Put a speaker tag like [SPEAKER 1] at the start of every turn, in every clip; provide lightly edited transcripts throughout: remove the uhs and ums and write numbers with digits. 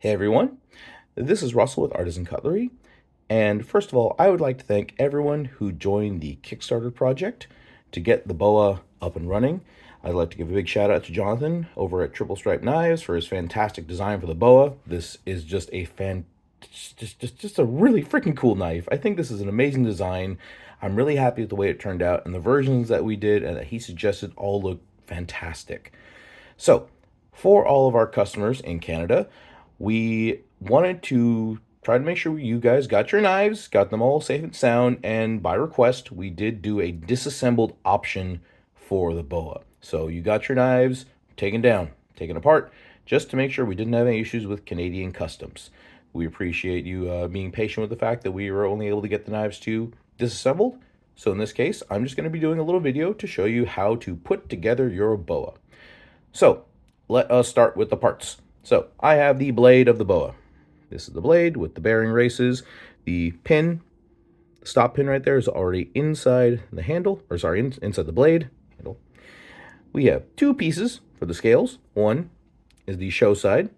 [SPEAKER 1] Hey everyone, this is Russell with Artisan Cutlery, and first of all, I would like to thank everyone who joined the Kickstarter project to get the boa up and running. I'd like to give a big shout out to Jonathan over at Triple Stripe Knives for his fantastic design for the boa. This is just a just a really freaking cool knife. I think this is an amazing design. I'm really happy with the way it turned out, and the versions that we did and that he suggested all look fantastic. So, for all of our customers in Canada, we wanted to try to make sure you guys got your knives, got them all safe and sound, and by request, we did do a disassembled option for the boa. So you got your knives taken down, taken apart, just to make sure we didn't have any issues with Canadian customs. We appreciate you being patient with the fact that we were only able to get the knives to disassembled. So in this case, I'm just going to be doing a little video to show you how to put together your boa. So let us start with the parts. So I have the blade of the boa. This is the blade with the bearing races. The pin, the stop pin right there is already inside the handle, or sorry, inside the blade handle. We have two pieces for the scales. One is the show side.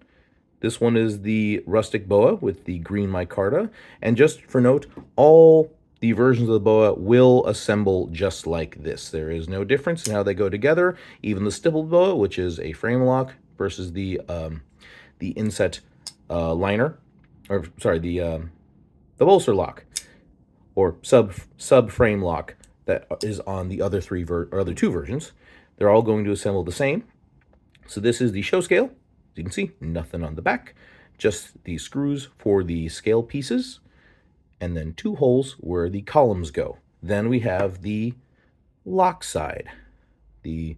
[SPEAKER 1] This one is the rustic boa with the green micarta. And just for note, all the versions of the boa will assemble just like this. There is no difference in how they go together. Even the stippled boa, which is a frame lock, versus the inset liner, or sorry, the bolster lock or sub frame lock that is on the other other two versions. They're all going to assemble the same. So this is the show scale. As you can see, nothing on the back, just the screws for the scale pieces, and then two holes where the columns go. Then we have the lock side. The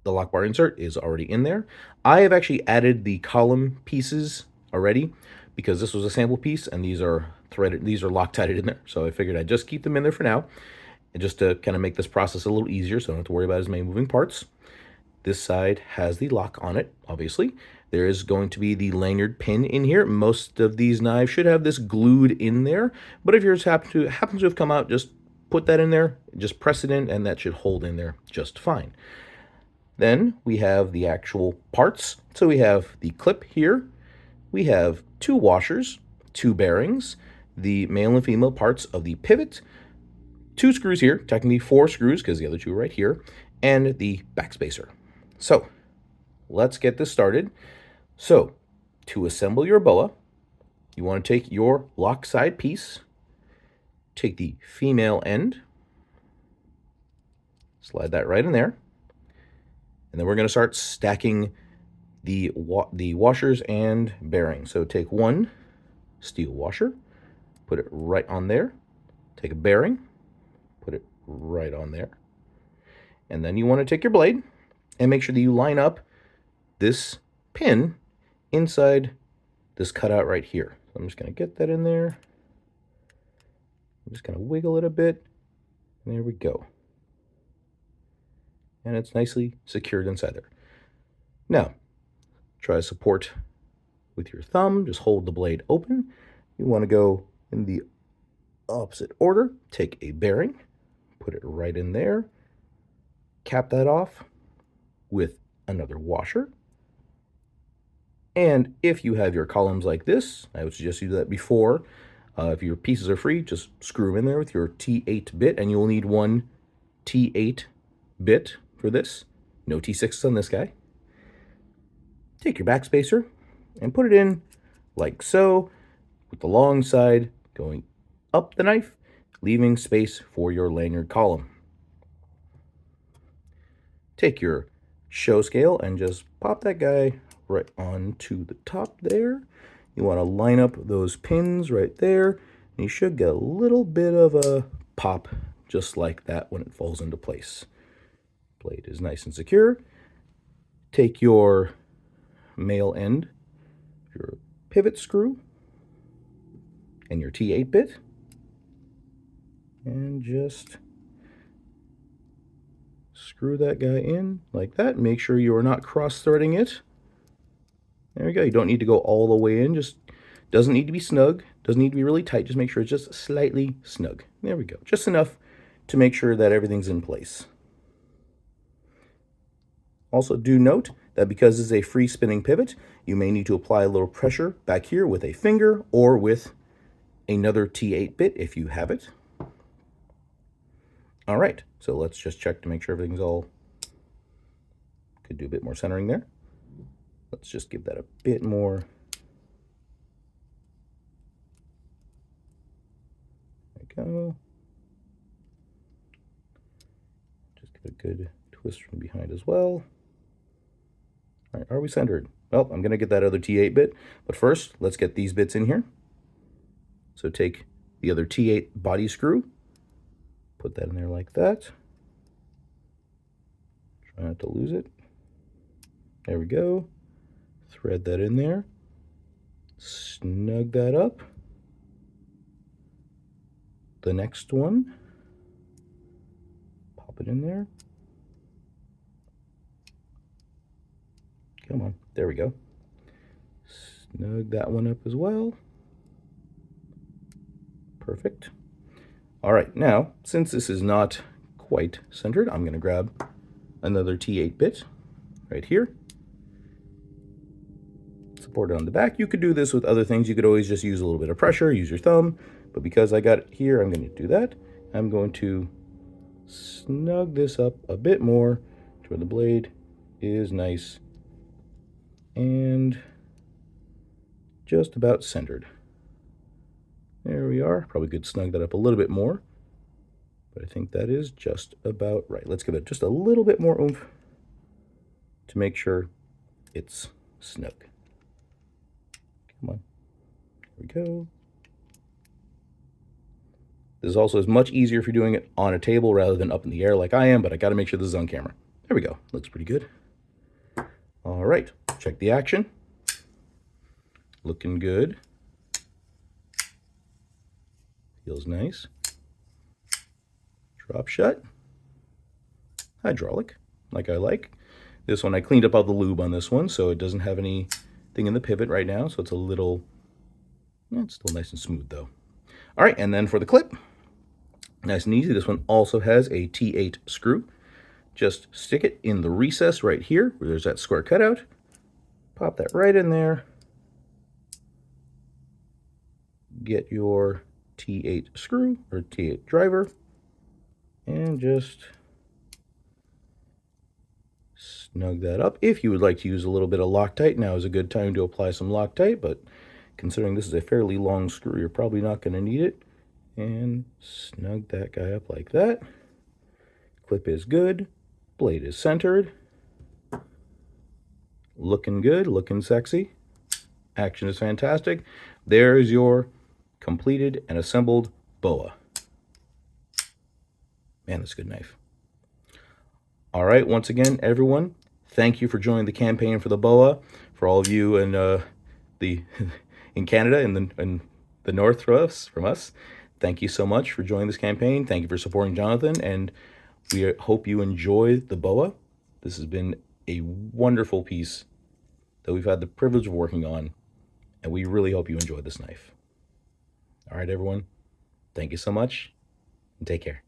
[SPEAKER 1] lock bar insert is already in there. I have actually added the column pieces already because this was a sample piece and these are threaded, these are Loctited in there. So I figured I'd just keep them in there for now, and just to kind of make this process a little easier so I don't have to worry about as many moving parts. This side has the lock on it, obviously. There is going to be the lanyard pin in here. Most of these knives should have this glued in there, but if yours happens to have come out, just put that in there, just press it in, and that should hold in there just fine. Then we have the actual parts. So we have the clip here. We have two washers, two bearings, the male and female parts of the pivot, two screws here, technically four screws because the other two are right here, and the backspacer. So let's get this started. So to assemble your boa, you want to take your lock side piece, take the female end, slide that right in there, and then we're going to start stacking the washers and bearings. So take one steel washer, put it right on there, take a bearing, put it right on there, and then you want to take your blade and make sure that you line up this pin inside this cutout right here. So I'm just going to get that in there. I'm just going to wiggle it a bit. And there we go. And it's nicely secured inside there. Now, try to support with your thumb. Just hold the blade open. You want to go in the opposite order. Take a bearing, put it right in there, cap that off with another washer. And if you have your columns like this, I would suggest you do that before. If your pieces are free, just screw them in there with your T8 bit, and you'll need one T8 bit for this. No T6s on this guy. Take your backspacer and put it in like so, with the long side going up the knife, leaving space for your lanyard column. Take your show scale and just pop that guy right onto the top there. You want to line up those pins right there, and you should get a little bit of a pop just like that when it falls into place. Blade is nice and secure. Take your male end, your pivot screw, and your T8 bit, and just screw that guy in like that. Make sure you are not cross-threading it. There we go. You don't need to go all the way in. Just doesn't need to be snug. Doesn't need to be really tight. Just make sure it's just slightly snug. There we go. Just enough to make sure that everything's in place. Also, do note that because it's a free spinning pivot, you may need to apply a little pressure back here with a finger or with another T8 bit if you have it. All right, so let's just check to make sure everything's all, could do a bit more centering there. Let's just give that a bit more. There we go. Just give it a good twist from behind as well. All right, are we centered? Well, I'm going to get that other T8 bit, but first, let's get these bits in here. So take the other T8 body screw, put that in there like that. Try not to lose it. There we go. Thread that in there. Snug that up. The next one, pop it in there. Come on, there we go. Snug that one up as well. Perfect. All right, now, since this is not quite centered, I'm going to grab another T8 bit right here. Support it on the back. You could do this with other things. You could always just use a little bit of pressure, use your thumb, but because I got it here, I'm going to do that. I'm going to snug this up a bit more to where the blade is nice and just about centered. There we are. Probably could snug that up a little bit more, but I think that is just about right. Let's give it just a little bit more oomph to make sure it's snug. Come on. There we go. This also is much easier if you're doing it on a table rather than up in the air like I am, but I got to make sure this is on camera. There we go. Looks pretty good. All right. Check the action. Looking good. Feels nice. Drop shut. Hydraulic, like I like. This one, I cleaned up all the lube on this one, so it doesn't have anything in the pivot right now, so it's a little, it's still nice and smooth though. All right, and then for the clip, nice and easy. This one also has a T8 screw. Just stick it in the recess right here where there's that square cutout. Pop that right in there. Get your T8 screw or T8 driver and just snug that up. If you would like to use a little bit of Loctite, now is a good time to apply some Loctite, but considering this is a fairly long screw, you're probably not going to need it. And snug that guy up like that. Clip is good. Blade is centered. Looking good, looking sexy. Action is fantastic. There's your completed and assembled boa. Man, that's a good knife. All right, once again, everyone, thank you for joining the campaign for the boa. For all of you in in Canada, in the north from us, thank you so much for joining this campaign. Thank you for supporting Jonathan, and we hope you enjoy the boa. This has been a wonderful piece that we've had the privilege of working on, and we really hope you enjoy this knife. All right, everyone, thank you so much, and take care.